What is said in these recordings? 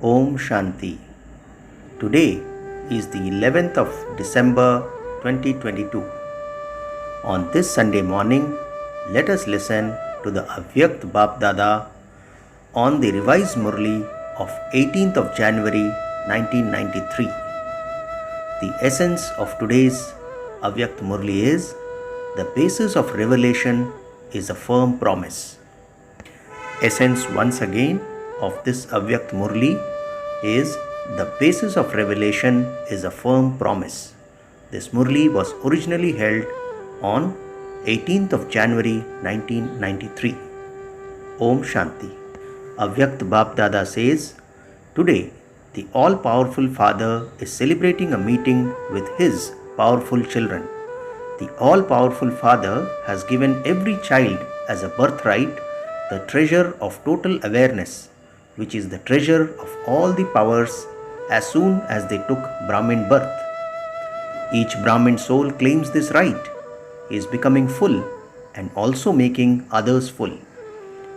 Om Shanti. Today is the 11th of December 2022. On this Sunday morning, let us listen to the Avyakt Bap Dada on the revised Murli of 18th of January 1993. The essence of today's Avyakt Murli is: the basis of revelation is a firm promise. Essence once again of this Avyakt Murli is: the basis of revelation is a firm promise. This Murli was originally held on 18th of January 1993. Om Shanti. Avyakt Bap Dada says, today the all-powerful Father is celebrating a meeting with his powerful children. The all-powerful Father has given every child as a birthright the treasure of total awareness, which is the treasure of all the powers as soon as they took Brahmin birth. Each Brahmin soul claims this right, is becoming full and also making others full.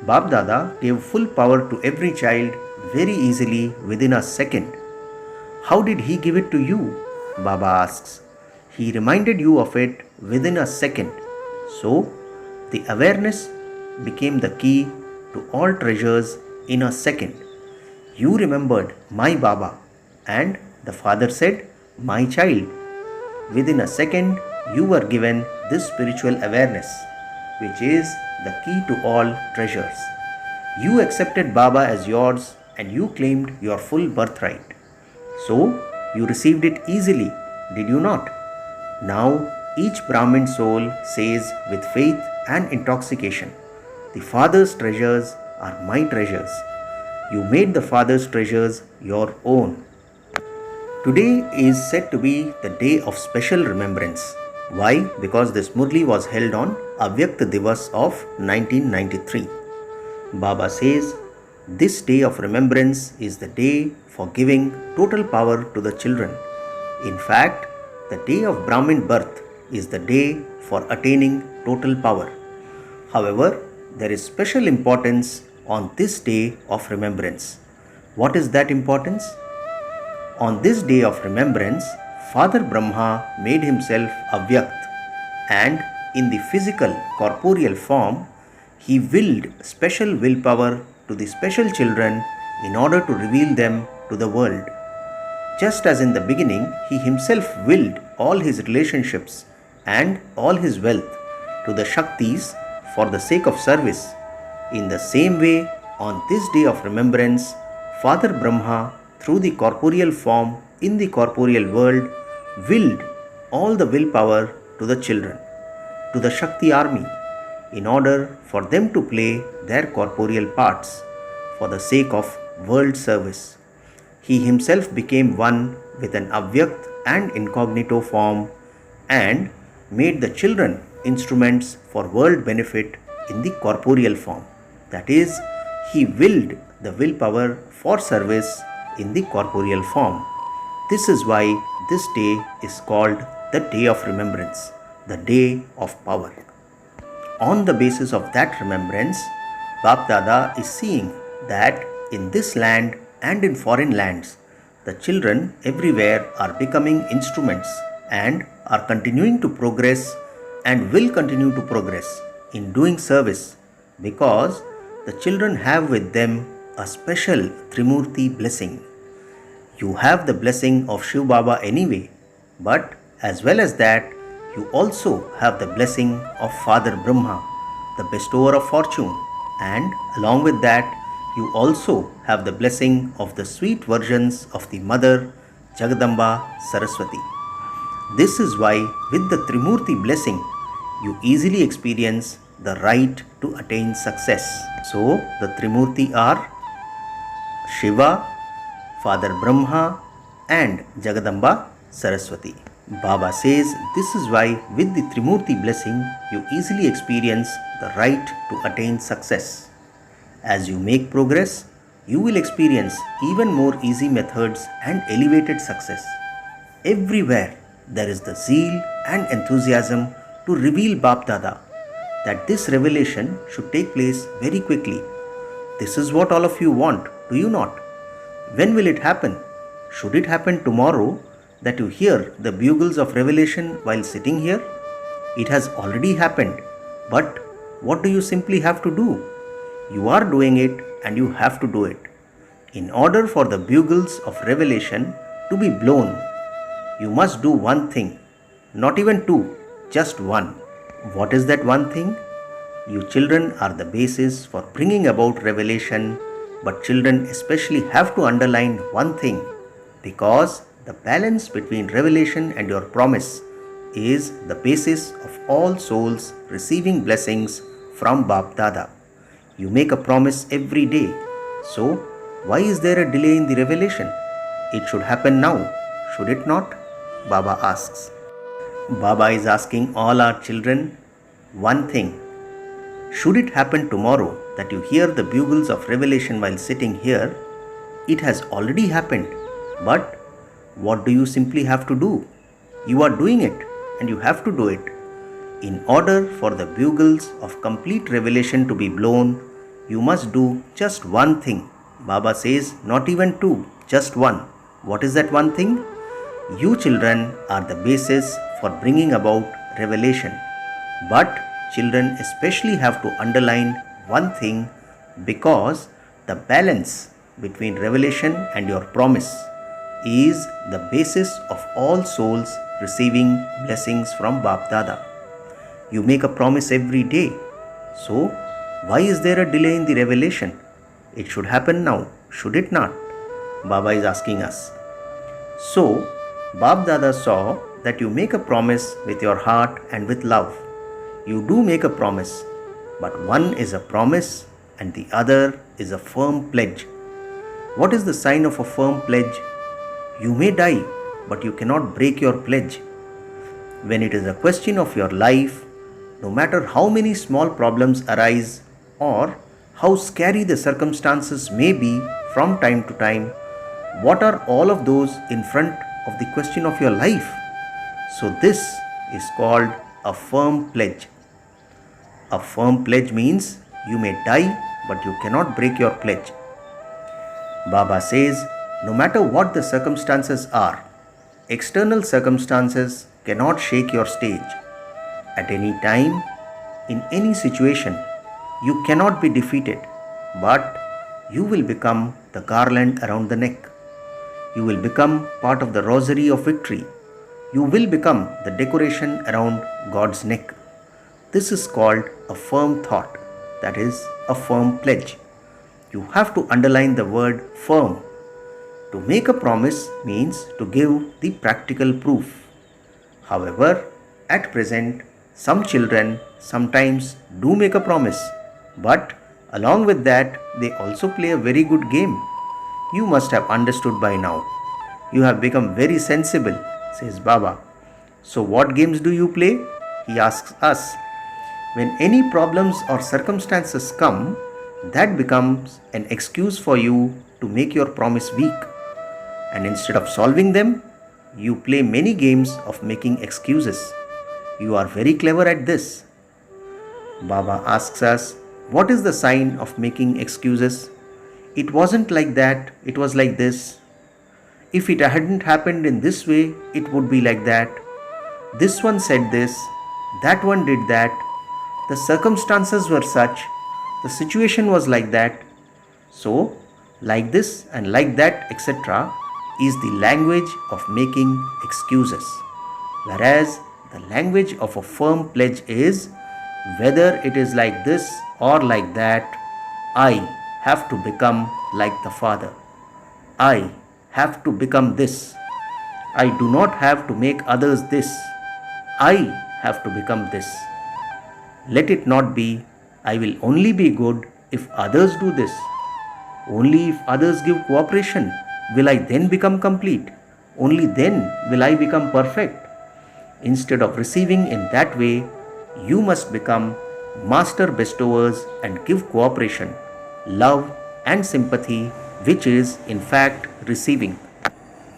Bap Dada gave full power to every child very easily within a second. How did he give it to you? Baba asks. He reminded you of it within a second. So, the awareness became the key to all treasures in a second. You remembered my Baba, and the Father said, my child. Within a second, you were given this spiritual awareness, which is the key to all treasures. You accepted Baba as yours and you claimed your full birthright. So, you received it easily, did you not? Now, each Brahmin soul says with faith and intoxication, the Father's treasures are my treasures. You made the Father's treasures your own. Today is said to be the day of special remembrance. Why? Because this Murli was held on Avyakt Divas of 1993. Baba says, this day of remembrance is the day for giving total power to the children. In fact, the day of Brahmin birth is the day for attaining total power. However, there is special importance on this day of remembrance. What is that importance? On this day of remembrance, Father Brahma made himself Avyakt, and in the physical corporeal form, he willed special willpower to the special children in order to reveal them to the world. Just as in the beginning, he himself willed all his relationships and all his wealth to the Shaktis for the sake of service. In the same way, on this day of remembrance, Father Brahma, through the corporeal form in the corporeal world, willed all the willpower to the children, to the Shakti army, in order for them to play their corporeal parts for the sake of world service. He himself became one with an Avyakt and incognito form and made the children instruments for world benefit in the corporeal form. That is, he willed the willpower for service in the corporeal form. This is why this day is called the Day of Remembrance, the Day of Power. On the basis of that remembrance, Bap Dada is seeing that in this land and in foreign lands, the children everywhere are becoming instruments and are continuing to progress and will continue to progress in doing service, because the children have with them a special Trimurti blessing. You have the blessing of Shiv Baba anyway, but as well as that, you also have the blessing of Father Brahma, the bestower of fortune, and along with that, you also have the blessing of the sweet virgins of the Mother Jagadamba Saraswati. This is why with the Trimurti blessing, you easily experience the right to attain success. So, the Trimurti are Shiva, Father Brahma and Jagadamba Saraswati. Baba says this is why with the Trimurti blessing, you easily experience the right to attain success. As you make progress, you will experience even more easy methods and elevated success. Everywhere there is the zeal and enthusiasm to reveal Bap Dada, that this revelation should take place very quickly. This is what all of you want, do you not? When will it happen? Should it happen tomorrow that you hear the bugles of revelation while sitting here? It has already happened, but what do you simply have to do? You are doing it and you have to do it. In order for the bugles of revelation to be blown, you must do one thing, not even two, just one. What is that one thing? You children are the basis for bringing about revelation, but children especially have to underline one thing, because the balance between revelation and your promise is the basis of all souls receiving blessings from Bap Dada. You make a promise every day. So, why is there a delay in the revelation? It should happen now, should it not? Baba asks. Baba is asking all our children one thing. Should it happen tomorrow that you hear the bugles of revelation while sitting here, it has already happened. But what do you simply have to do? You are doing it and you have to do it. In order for the bugles of complete revelation to be blown, you must do just one thing. Baba says not even two, just one. What is that one thing? You children are the basis for bringing about revelation. But children especially have to underline one thing, because the balance between revelation and your promise is the basis of all souls receiving blessings from Bap Dada. You make a promise every day. So, why is there a delay in the revelation? It should happen now, should it not? Baba is asking us. So, Bap Dada saw that you make a promise with your heart and with love. You do make a promise, but one is a promise and the other is a firm pledge. What is the sign of a firm pledge? You may die, but you cannot break your pledge. When it is a question of your life, no matter how many small problems arise or how scary the circumstances may be from time to time, what are all of those in front of the question of your life? So this is called a firm pledge. A firm pledge means you may die, but you cannot break your pledge. Baba says, no matter what the circumstances are, external circumstances cannot shake your stage. At any time, in any situation, you cannot be defeated, but you will become the garland around the neck. You will become part of the rosary of victory. You will become the decoration around God's neck. This is called a firm thought, that is, a firm pledge. You have to underline the word firm. To make a promise means to give the practical proof. However, at present, some children sometimes do make a promise, but along with that, they also play a very good game. You must have understood by now. You have become very sensible, says Baba. So what games do you play? He asks us. When any problems or circumstances come, that becomes an excuse for you to make your promise weak. And instead of solving them, you play many games of making excuses. You are very clever at this. Baba asks us, what is the sign of making excuses? It wasn't like that, it was like this. If it hadn't happened in this way, it would be like that. This one said this, that one did that. The circumstances were such, the situation was like that. So, like this and like that, etc. is the language of making excuses. Whereas the language of a firm pledge is, whether it is like this or like that, I have to become like the Father. I have to become this. I do not have to make others this. I have to become this. Let it not be, I will only be good if others do this. Only if others give cooperation will I then become complete. Only then will I become perfect. Instead of receiving in that way, you must become master bestowers and give cooperation, love and sympathy, which is in fact receiving.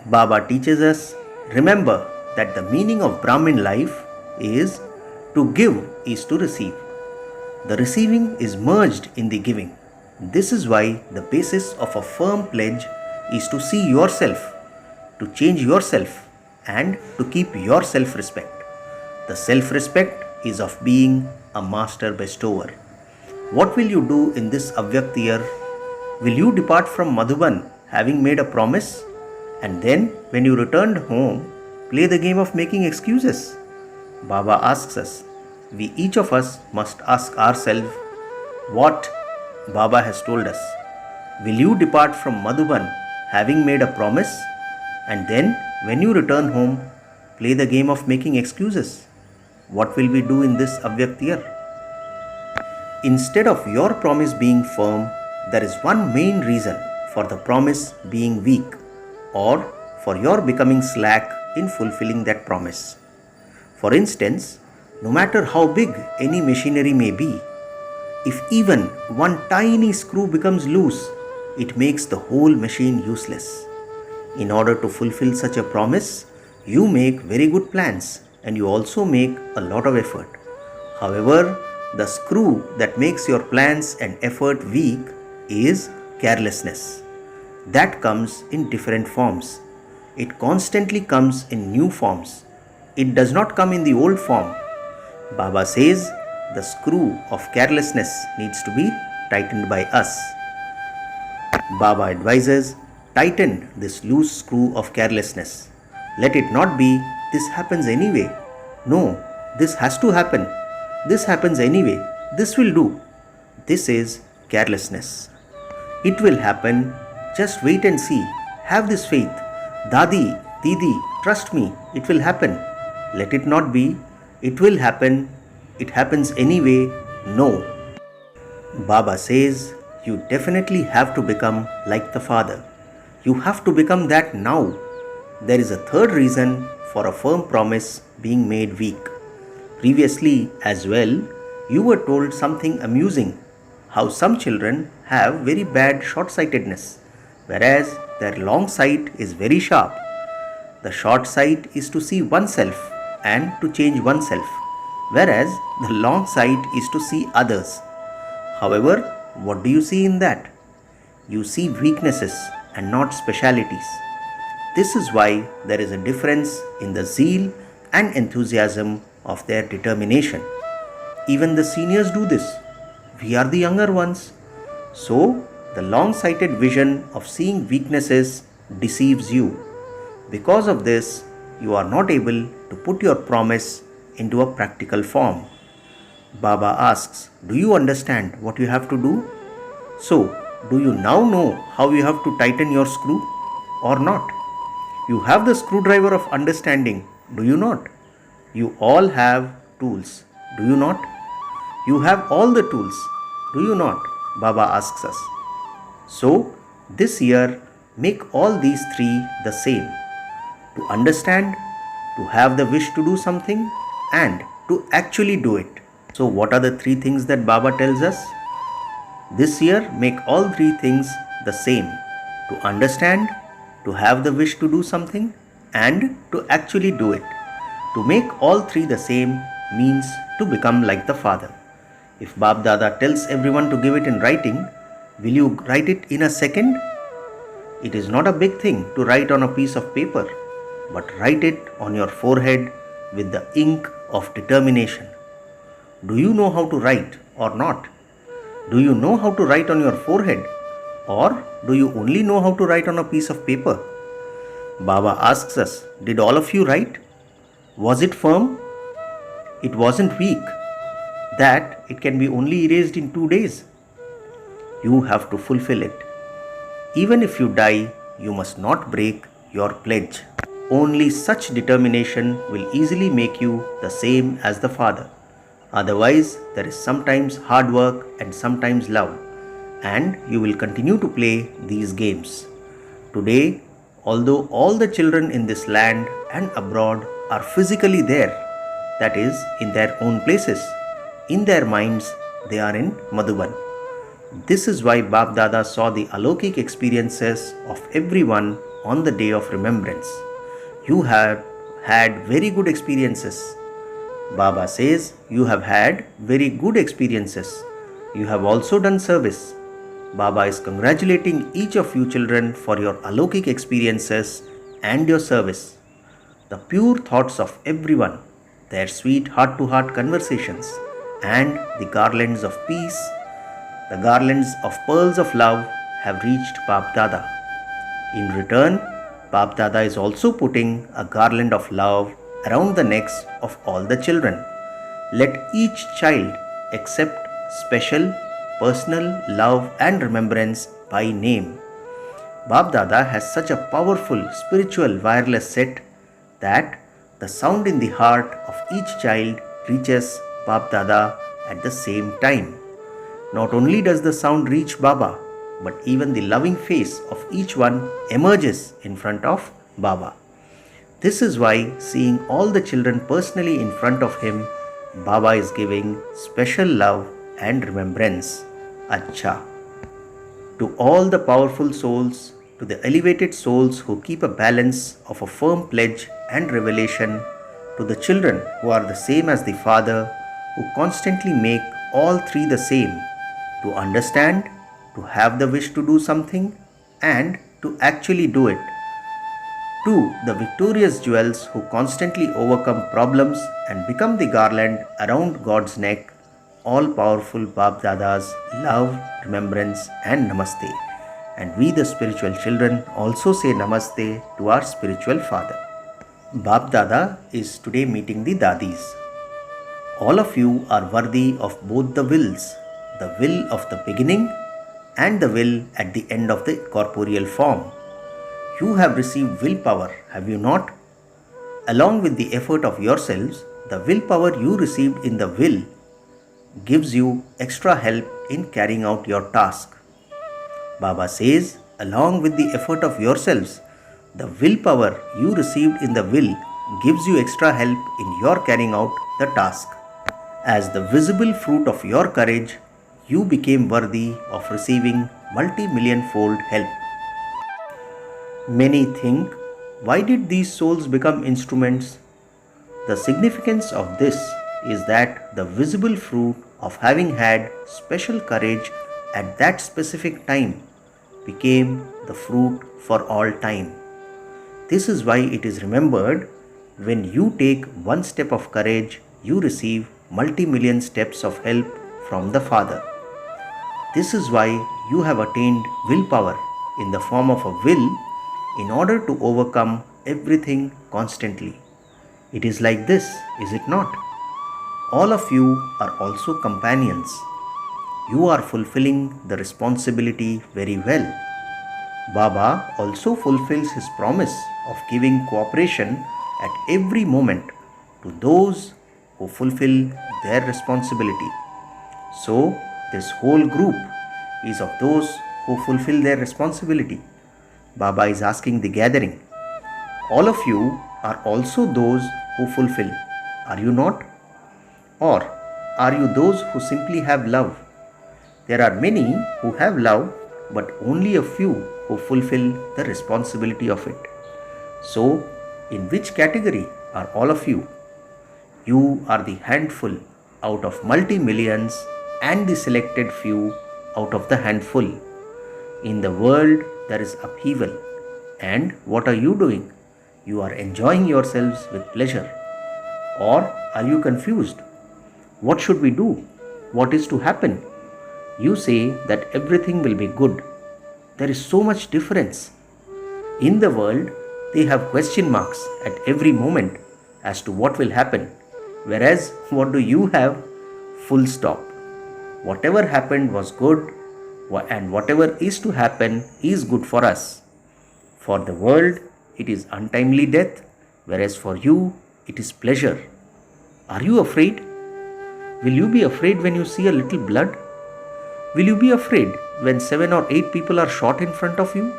Baba teaches us, remember that the meaning of Brahmin life is to give is to receive. The receiving is merged in the giving. This is why the basis of a firm pledge is to see yourself, to change yourself, and to keep your self-respect. The self-respect is of being a master bestower. What will you do in this Avyakt year? Will you depart from Madhuban having made a promise, and then when you returned home, play the game of making excuses? Baba asks us, we each of us must ask ourselves what Baba has told us. Will you depart from Madhuban having made a promise, and then when you return home, play the game of making excuses? What will we do in this Avyakt year? Instead of your promise being firm, there is one main reason for the promise being weak, or for your becoming slack in fulfilling that promise. For instance, no matter how big any machinery may be, if even one tiny screw becomes loose, it makes the whole machine useless. In order to fulfill such a promise, you make very good plans and you also make a lot of effort. However, the screw that makes your plans and effort weak is carelessness. That comes in different forms. It constantly comes in new forms. It does not come in the old form. Baba says the screw of carelessness needs to be tightened by us. Baba advises, tighten this loose screw of carelessness. Let it not be, this happens anyway. No, this has to happen. This happens anyway. This will do. This is carelessness. It will happen. Just wait and see. Have this faith. Dadi, Didi, trust me. It will happen. Let it not be. It will happen. It happens anyway. No. Baba says, you definitely have to become like the Father. You have to become that now. There is a third reason for a firm promise being made weak. Previously as well, you were told something amusing, how some children have very bad short-sightedness, whereas their long sight is very sharp. The short sight is to see oneself and to change oneself, whereas the long sight is to see others. However, what do you see in that? You see weaknesses and not specialities. This is why there is a difference in the zeal and enthusiasm of their determination. Even the seniors do this. We are the younger ones. So, the long-sighted vision of seeing weaknesses deceives you. Because of this, you are not able to put your promise into a practical form. Baba asks, do you understand what you have to do? So, do you now know how you have to tighten your screw or not? You have the screwdriver of understanding, do you not? You all have tools, do you not? You have all the tools, do you not? Baba asks us. So, this year, make all these three the same. To understand, to have the wish to do something, and to actually do it. So, what are the three things that Baba tells us? This year, make all three things the same. To understand, to have the wish to do something, and to actually do it. To make all three the same means to become like the Father. If Bab Dada tells everyone to give it in writing, will you write it in a second? It is not a big thing to write on a piece of paper, but write it on your forehead with the ink of determination. Do you know how to write or not? Do you know how to write on your forehead, or do you only know how to write on a piece of paper? Baba asks us, did all of you write? Was it firm? It wasn't weak. That it can be only erased in 2 days. You have to fulfill it. Even if you die, you must not break your pledge. Only such determination will easily make you the same as the Father. Otherwise, there is sometimes hard work and sometimes love, and you will continue to play these games. Today, although all the children in this land and abroad are physically there, that is, in their own places, in their minds, they are in Madhuban. This is why Bab Dada saw the alokik experiences of everyone on the day of remembrance. You have had very good experiences. Baba says you have had very good experiences. You have also done service. Baba is congratulating each of you children for your alokik experiences and your service. The pure thoughts of everyone, their sweet heart-to-heart conversations, and the garlands of peace, the garlands of pearls of love have reached Bap Dada. In return, Bap Dada is also putting a garland of love around the necks of all the children. Let each child accept special, personal love and remembrance by name. Bap Dada has such a powerful spiritual wireless set that the sound in the heart of each child reaches Bap Dada at the same time. Not only does the sound reach Baba, but even the loving face of each one emerges in front of Baba. This is why, seeing all the children personally in front of him, Baba is giving special love and remembrance. Acha. To all the powerful souls, to the elevated souls who keep a balance of a firm pledge and revelation, to the children who are the same as the Father, who constantly make all three the same, to understand, to have the wish to do something, and to actually do it. To the victorious jewels who constantly overcome problems and become the garland around God's neck, all powerful Bap Dada's love, remembrance, and namaste. And we, the spiritual children, also say namaste to our spiritual father. Bap Dada is today meeting the Dadis. All of you are worthy of both the wills, the will of the beginning and the will at the end of the corporeal form. You have received willpower, have you not? Along with the effort of yourselves, the willpower you received in the will gives you extra help in carrying out your task. Baba says, along with the effort of yourselves, the willpower you received in the will gives you extra help in your carrying out the task. As the visible fruit of your courage, you became worthy of receiving multi-million-fold help. Many think, why did these souls become instruments? The significance of this is that the visible fruit of having had special courage at that specific time became the fruit for all time. This is why it is remembered, when you take one step of courage, you receive multi-million steps of help from the Father. This is why you have attained willpower in the form of a will in order to overcome everything constantly. It is like this, is it not? All of you are also companions. You are fulfilling the responsibility very well. Baba also fulfills his promise of giving cooperation at every moment to those who fulfill their responsibility. So, this whole group is of those who fulfill their responsibility. Baba is asking the gathering, all of you are also those who fulfill, are you not? Or are you those who simply have love? There are many who have love, but only a few who fulfill the responsibility of it. So, in which category are all of you? You are the handful out of multi-millions and the selected few out of the handful. In the world, there is upheaval. And what are you doing? You are enjoying yourselves with pleasure. Or are you confused? What should we do? What is to happen? You say that everything will be good. There is so much difference. In the world, they have question marks at every moment as to what will happen. Whereas, what do you have? Full stop. Whatever happened was good, and whatever is to happen is good for us. For the world, it is untimely death, whereas for you, it is pleasure. Are you afraid? Will you be afraid when you see a little blood? Will you be afraid when 7 or 8 people are shot in front of you?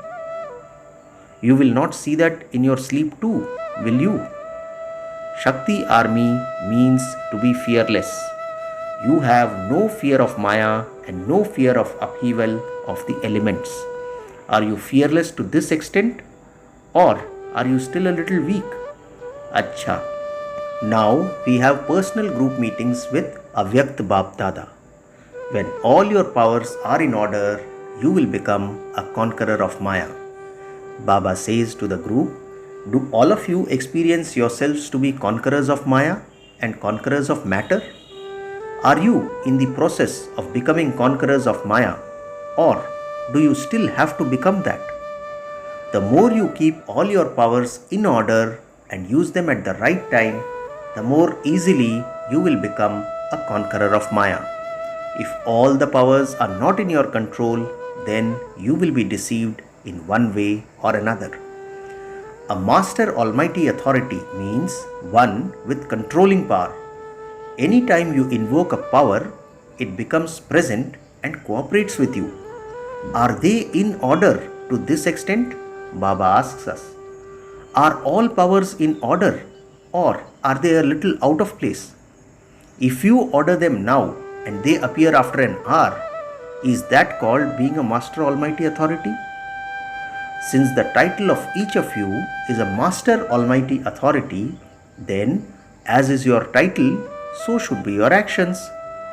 You will not see that in your sleep too, will you? Shakti Army means to be fearless. You have no fear of Maya and no fear of upheaval of the elements. Are you fearless to this extent? Or are you still a little weak? Acha. Now we have personal group meetings with Avakta Bap Dada. When all your powers are in order, you will become a conqueror of Maya. Baba says to the group, do all of you experience yourselves to be conquerors of Maya and conquerors of matter? Are you in the process of becoming conquerors of Maya, or do you still have to become that? The more you keep all your powers in order and use them at the right time, the more easily you will become a conqueror of Maya. If all the powers are not in your control, then you will be deceived in one way or another. A master almighty authority means one with controlling power. Anytime you invoke a power, it becomes present and cooperates with you. Are they in order to this extent? Baba asks us. Are all powers in order, or are they a little out of place? If you order them now and they appear after an hour, is that called being a master almighty authority? Since the title of each of you is a master almighty authority, then as is your title, so should be your actions,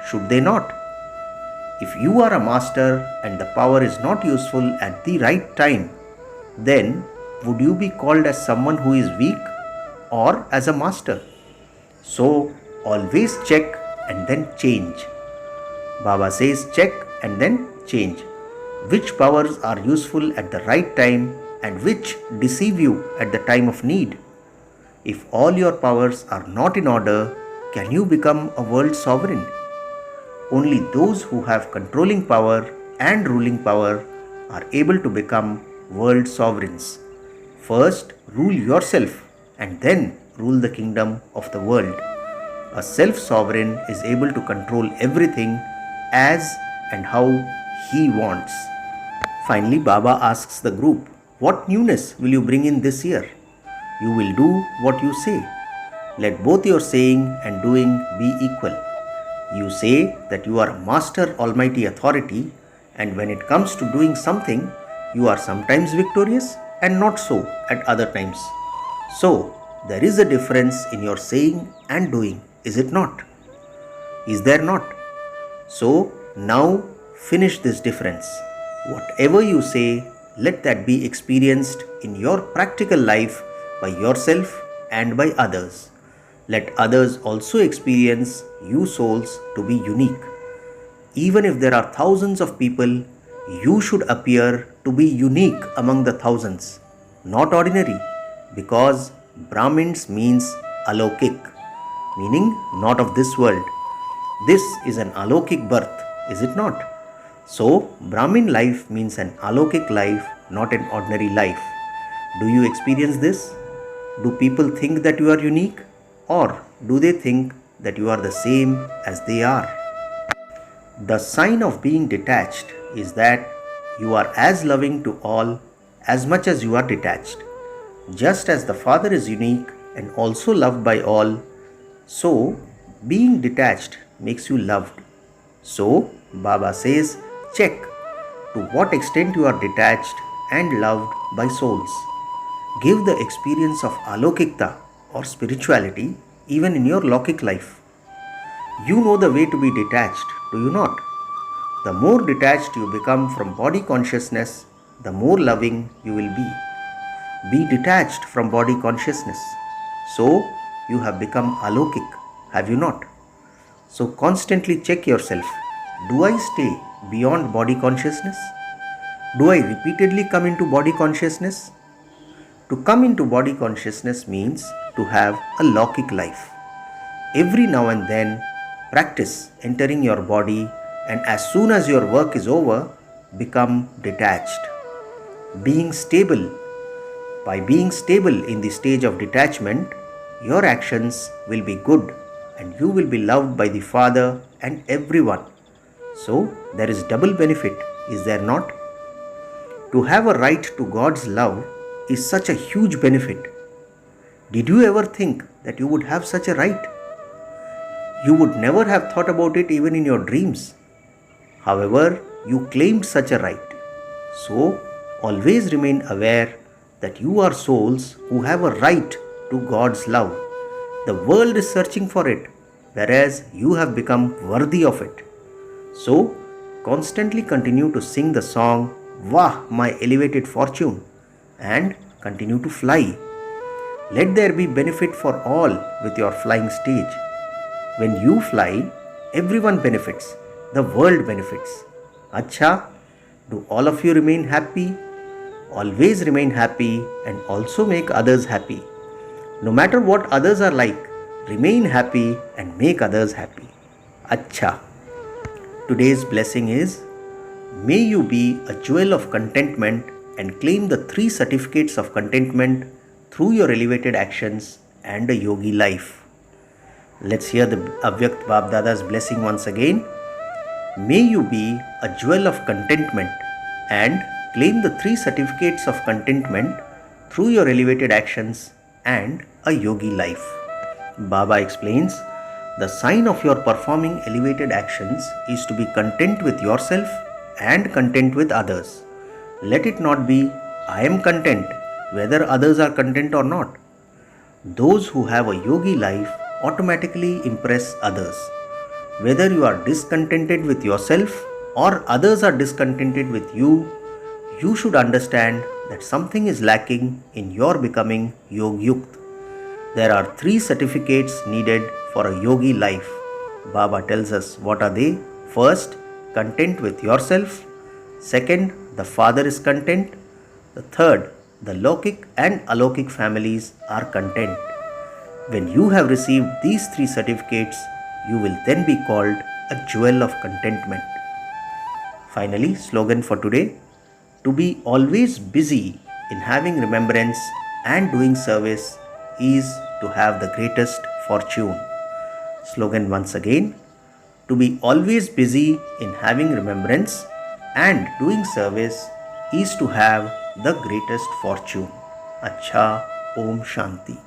should they not? If you are a master and the power is not useful at the right time, then would you be called as someone who is weak or as a master? So always check and then change. Baba says check and then change. Which powers are useful at the right time and which deceive you at the time of need? If all your powers are not in order, can you become a world sovereign? Only those who have controlling power and ruling power are able to become world sovereigns. First, rule yourself and then rule the kingdom of the world. A self-sovereign is able to control everything as and how he wants. Finally, Baba asks the group, what newness will you bring in this year? You will do what you say. Let both your saying and doing be equal. You say that you are a master almighty authority, and when it comes to doing something, you are sometimes victorious and not so at other times. So, there is a difference in your saying and doing, is it not? Is there not? So, now finish this difference. Whatever you say, let that be experienced in your practical life by yourself and by others. Let others also experience you souls to be unique. Even if there are thousands of people, you should appear to be unique among the thousands, not ordinary, because Brahmins means alokik, meaning not of this world. This is an alokik birth, is it not? So, Brahmin life means an alokik life, not an ordinary life. Do you experience this? Do people think that you are unique? Or do they think that you are the same as they are? The sign of being detached is that you are as loving to all as much as you are detached. Just as the Father is unique and also loved by all, so being detached makes you loved. So, Baba says, check to what extent you are detached and loved by souls. Give the experience of alokikta or spirituality even in your lokik life. You know the way to be detached, do you not? The more detached you become from body consciousness, the more loving you will be. Be detached from body consciousness. So, you have become alokik, have you not? So, constantly check yourself. Do I stay beyond body consciousness? Do I repeatedly come into body consciousness? To come into body consciousness means to have a lokik life. Every now and then, practice entering your body, and as soon as your work is over, become detached. Being stable. By being stable in the stage of detachment, your actions will be good and you will be loved by the Father and everyone. So, there is double benefit, is there not? To have a right to God's love is such a huge benefit. Did you ever think that you would have such a right? You would never have thought about it even in your dreams. However, you claimed such a right. So, always remain aware that you are souls who have a right to God's love. The world is searching for it, whereas you have become worthy of it. So, constantly continue to sing the song, Wah, my elevated fortune, and continue to fly. Let there be benefit for all with your flying stage. When you fly, everyone benefits, the world benefits. Acha, do all of you remain happy? Always remain happy and also make others happy. No matter what others are like, remain happy and make others happy. Acha. Today's blessing is, may you be a jewel of contentment and claim the 3 certificates of contentment through your elevated actions and a yogi life. Let's hear the Avyakt Bab Dada's blessing once again. May you be a jewel of contentment and claim the 3 certificates of contentment through your elevated actions and a yogi life. Baba explains, the sign of your performing elevated actions is to be content with yourself and content with others. Let it not be, I am content, whether others are content or not. Those who have a yogi life automatically impress others. Whether you are discontented with yourself or others are discontented with you, you should understand that something is lacking in your becoming Yogyukt. There are 3 certificates needed for a yogi life. Baba tells us what are they. First, content with yourself. Second, the father is content. The third, the Lokik and Alokik families are content. When you have received these 3 certificates, you will then be called a jewel of contentment. Finally, slogan for today, to be always busy in having remembrance and doing service is to have the greatest fortune. Slogan once again, to be always busy in having remembrance and doing service is to have the greatest fortune. Acha, Om Shanti.